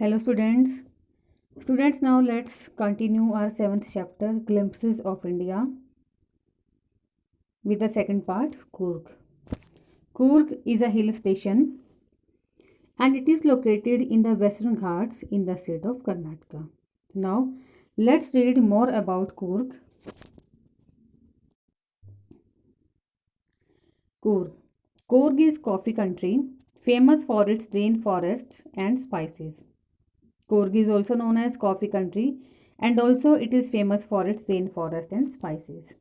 Hello students. Students, now let's continue our 7th chapter, Glimpses of India, with the second part, Coorg. Coorg is a hill station and it is located in the Western Ghats in the state of Karnataka. Now let's read more about Coorg. Coorg. Coorg is coffee country, famous for its rainforests and spices. Coorg is also known as coffee country and also it is famous for its rainforest and spices.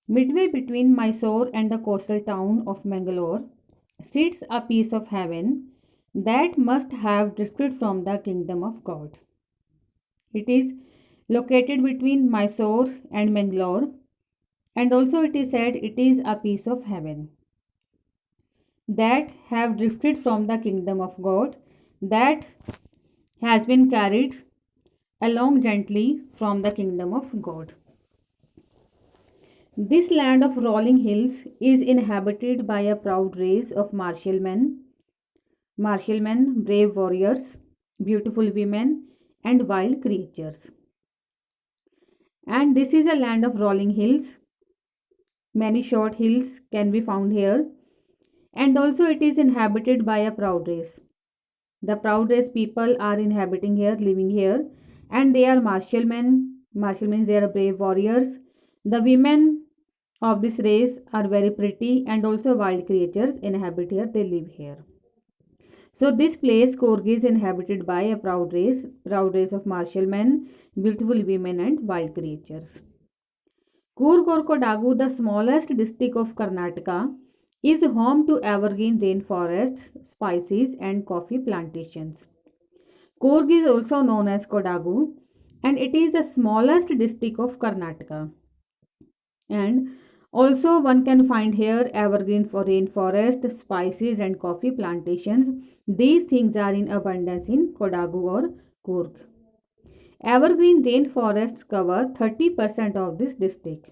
Midway between Mysore and the coastal town of Mangalore sits a piece of heaven that must have drifted from the kingdom of God. It is located between Mysore and Mangalore, and also it is said it is a piece of heaven that have drifted from the kingdom of God, that has been carried along gently from the kingdom of God. This land of rolling hills is inhabited by a proud race of martial men, brave warriors, beautiful women, and wild creatures. And this is a land of rolling hills. Many short hills can be found here, and also it is inhabited by a proud race. The proud race people are inhabiting here, living here, and they are martial men. Martial means they are brave warriors. The women of this race are very pretty, and also wild creatures inhabit here, they live here. So this place Coorg is inhabited by a proud race of martial men, beautiful women and wild creatures. Coorg or Kodagu, the smallest district of Karnataka, is home to evergreen rainforests, spices and coffee plantations. Coorg is also known as Kodagu and it is the smallest district of Karnataka. And also one can find here evergreen for rainforest, spices and coffee plantations. These things are in abundance in Kodagu or Coorg. Evergreen rainforests cover 30% of this district.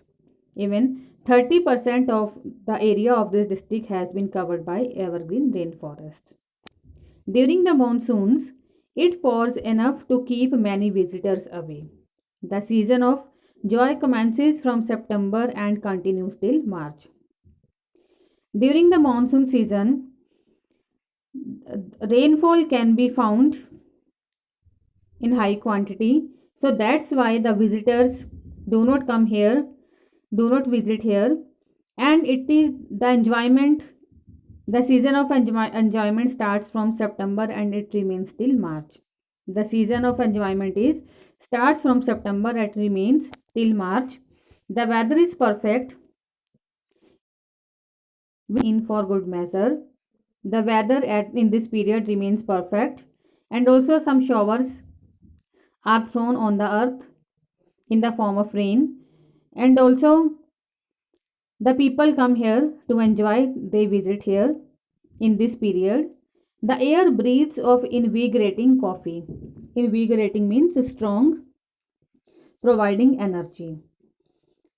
Even 30% of the area of this district has been covered by evergreen rainforests. During the monsoons, it pours enough to keep many visitors away. The season of joy commences from September and continues till March. During the monsoon season, rainfall can be found in high quantity. So that's why the visitors do not come here, do not visit here. And it is the enjoyment, the season of enjoyment starts from September and it remains till March. The season of enjoyment is starts from September and remains till March. The weather is perfect in for good measure. The weather in this period remains perfect, and also some showers are thrown on the earth in the form of rain, and also the people come here to enjoy, they visit here in this period. The air breathes of invigorating coffee. Invigorating means strong, providing energy.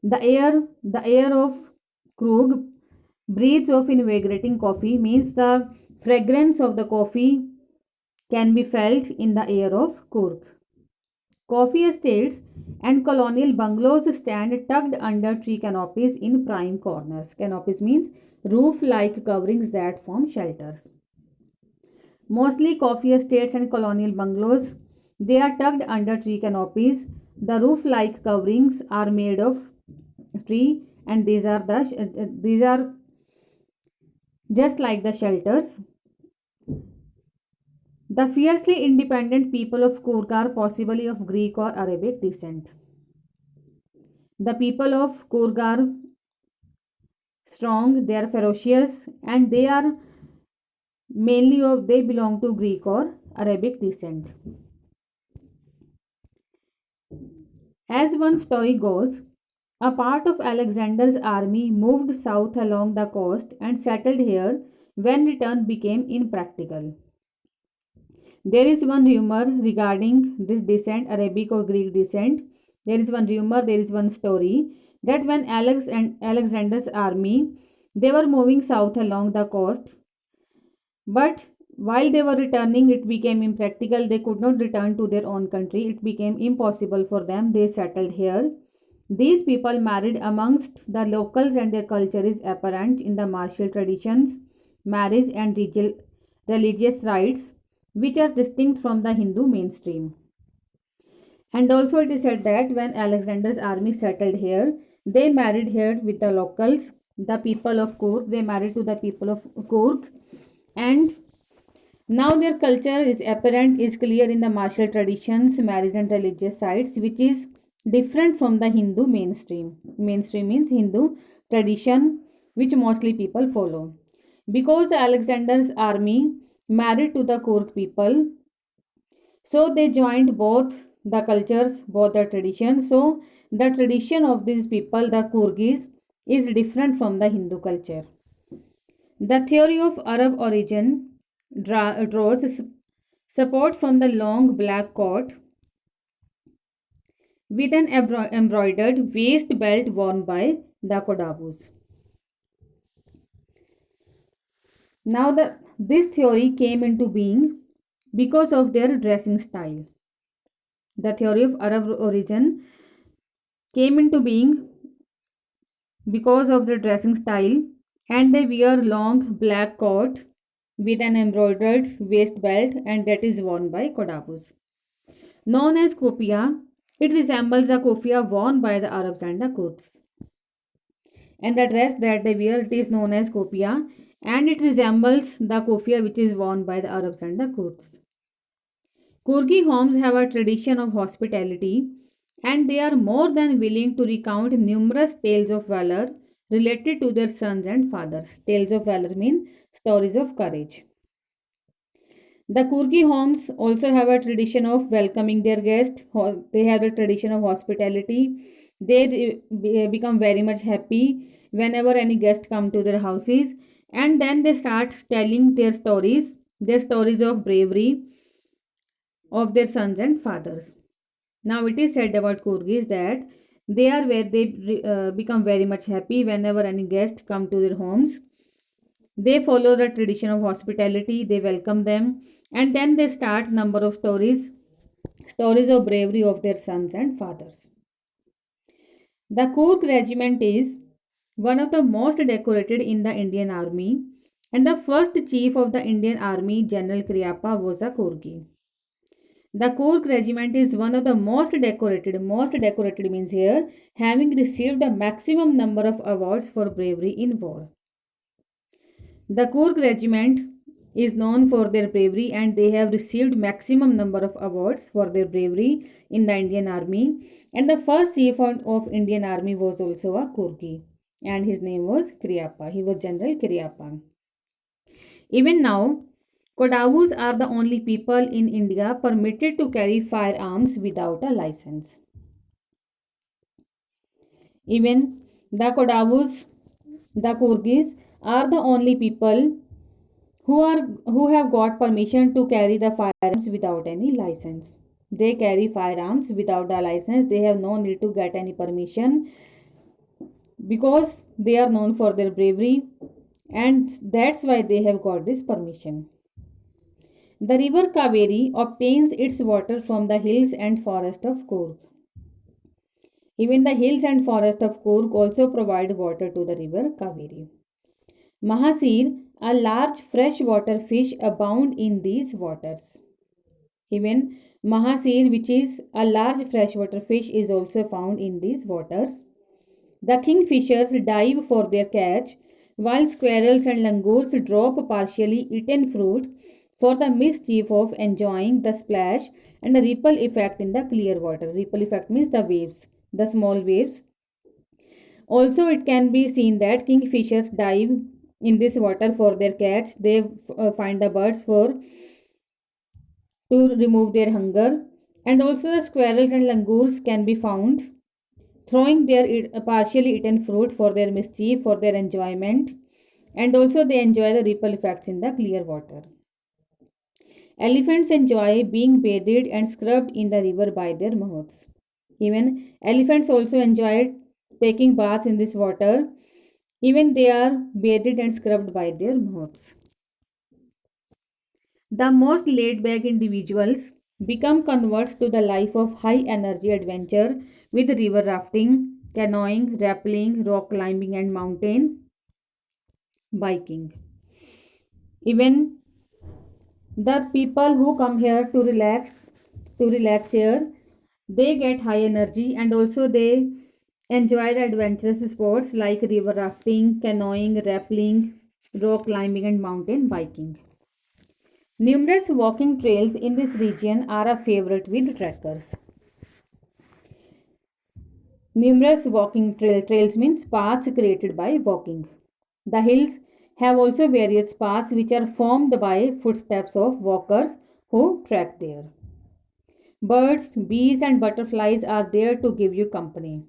The air of Krug breathes of invigorating coffee means the fragrance of the coffee can be felt in the air of Coorg. Coffee estates and colonial bungalows stand tucked under tree canopies in prime corners. Canopies means roof-like coverings that form shelters. Mostly coffee estates and colonial bungalows, they are tucked under tree canopies. The roof-like coverings are made of tree, and these are just like the shelters. The fiercely independent people of Coorg are possibly of Greek or Arabic descent. The people of Coorg are strong, they are ferocious, and they belong to Greek or Arabic descent. As one story goes, a part of Alexander's army moved south along the coast and settled here when return became impractical. There is one rumor regarding this descent, Arabic or Greek descent. There is one story that when Alexander's army they were moving south along the coast, but While they were returning, it became impractical. They could not return to their own country. It became impossible for them. They settled here. These people married amongst the locals, and their culture is apparent in the martial traditions, marriage, and religious rites, which are distinct from the Hindu mainstream. And also, it is said that when Alexander's army settled here, they married here with the locals, the people of Coorg. They married to the people of Coorg, and now their culture is apparent, is clear in the martial traditions, marriage, and religious sites, which is different from the Hindu mainstream. Mainstream means Hindu tradition, which mostly people follow. Because the Alexander's army married to the Coorg people, so they joined both the cultures, both the traditions. So the tradition of these people, the Coorgis, is different from the Hindu culture. The theory of Arab origin draws support from the long black coat with an embroidered waist belt worn by the Kodabus. Now, this theory came into being because of their dressing style. The theory of Arab origin came into being because of their dressing style, and they wear long black coat with an embroidered waist belt, and that is worn by Kodabus. Known as kopia, it resembles the kofia worn by the Arabs and the Kurds. And the dress that they wear, it is known as kopia, and it resembles the kofia which is worn by the Arabs and the Kurds. Kurgi homes have a tradition of hospitality, and they are more than willing to recount numerous tales of valor related to their sons and fathers. Tales of valor mean stories of courage. The Kurgi homes also have a tradition of welcoming their guests. They have the tradition of hospitality. They become very much happy whenever any guest come to their houses, and then they start telling their stories of bravery of their sons and fathers. Now it is said about Kurgis that they are where they become very much happy whenever any guest come to their homes. They follow the tradition of hospitality, they welcome them, and then they start number of stories of bravery of their sons and fathers. The Coorg regiment is one of the most decorated in the Indian army, and the first chief of the Indian army, General Kriappa, was a Coorgi. The Coorg regiment is one of the most decorated means here having received the maximum number of awards for bravery in war. The Coorg regiment is known for their bravery, and they have received maximum number of awards for their bravery in the Indian army. And the first chief of Indian army was also a Coorgi, and his name was Kriappa. He was General Kriappa. Even now, Kodavus are the only people in India permitted to carry firearms without a license. Even the Kodavus, the Kurgis, are the only people who have got permission to carry the firearms without any license. They carry firearms without the license. They have no need to get any permission because they are known for their bravery, and that's why they have got this permission. The river Kaveri obtains its water from the hills and forest of Coorg. Even the hills and forest of Coorg also provide water to the river Kaveri. Mahasir, a large freshwater fish, abound in these waters. Even Mahasir, which is a large freshwater fish, is also found in these waters. The kingfishers dive for their catch, while squirrels and langurs drop partially eaten fruit for the mischief of enjoying the splash and the ripple effect in the clear water. Ripple effect means the waves, the small waves. Also, it can be seen that kingfishers dive in this water for their catch. They find the birds for to remove their hunger. And also, the squirrels and langurs can be found throwing their partially eaten fruit for their mischief, for their enjoyment, and also they enjoy the ripple effects in the clear water. Elephants enjoy being bathed and scrubbed in the river by their mouths. Even elephants also enjoy taking baths in this water. Even they are bathed and scrubbed by their mouths. The most laid back individuals become converts to the life of high energy adventure with river rafting, canoeing, rappelling, rock climbing, and mountain biking. Even the people who come here to relax here, they get high energy and also they enjoy the adventurous sports like river rafting, canoeing, rappelling, rock climbing, and mountain biking. Numerous walking trails in this region are a favorite with trekkers. Numerous trails means paths created by walking. The hills have also various paths which are formed by footsteps of walkers who trek there. Birds, bees, and butterflies are there to give you company.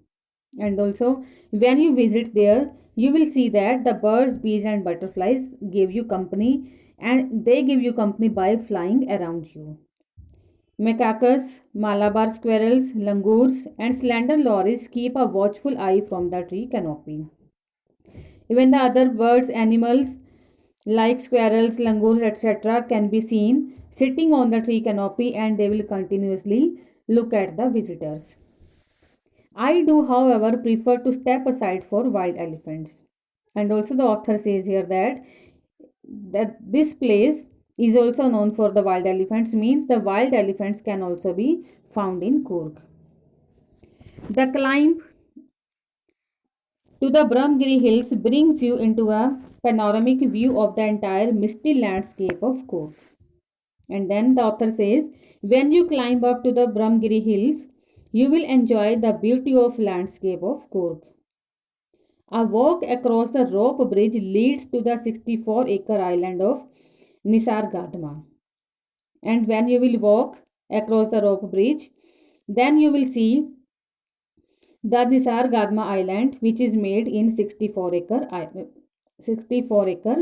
And also, when you visit there, you will see that the birds, bees, and butterflies give you company, and they give you company by flying around you. Macaques, Malabar squirrels, langurs, and slender lories keep a watchful eye from the tree canopy. Even the other birds, animals like squirrels, langurs, etc., can be seen sitting on the tree canopy and they will continuously look at the visitors. I do, however, prefer to step aside for wild elephants. And also, the author says here that this place is also known for the wild elephants, means the wild elephants can also be found in Coorg. The climb to the Brahmgiri Hills brings you into a panoramic view of the entire misty landscape of Coorg. And then the author says, when you climb up to the Brahmgiri Hills, you will enjoy the beauty of landscape of Coorg. A walk across the rope bridge leads to the 64-acre island of Nisargadma. And when you will walk across the rope bridge, then you will see the Nisargadma island, which is made in 64-acre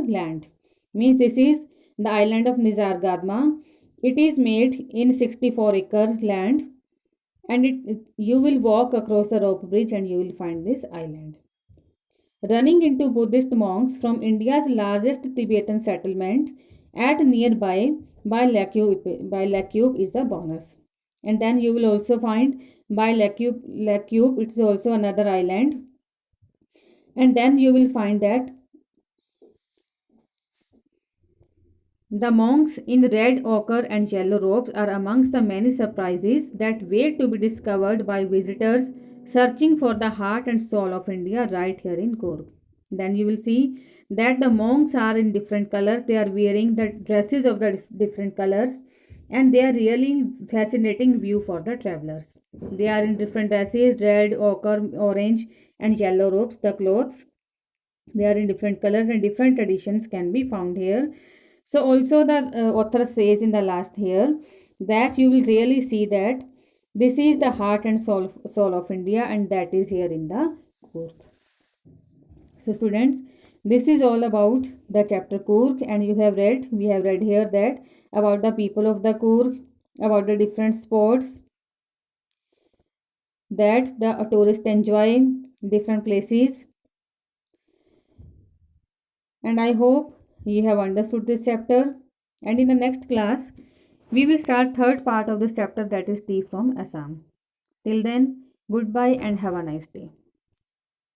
land. Means this is the island of Nisargadma. It is made in 64-acre land, and you will walk across the rope bridge and you will find this island. Running into Buddhist monks from India's largest Tibetan settlement at nearby by Lakube is a bonus. And then you will also find by Lakube, it's also another island. And then you will find that the monks in red, ochre, and yellow robes are amongst the many surprises that wait to be discovered by visitors searching for the heart and soul of India right here in Coorg. Then you will see that the monks are in different colors, they are wearing the dresses of the different colors, and they are really fascinating view for the travelers. They are in different dresses, red, ochre, orange, and yellow robes, the clothes. They are in different colors and different traditions can be found here. So also the author says in the last here that you will really see that this is the heart and soul of India, and that is here in the Coorg. So students, this is all about the chapter Coorg, and we have read here that about the people of the Coorg, about the different sports that the tourists enjoy, different places, and I hope you have understood this chapter. And in the next class, we will start third part of this chapter, that is tea from Assam. Till then, goodbye and have a nice day.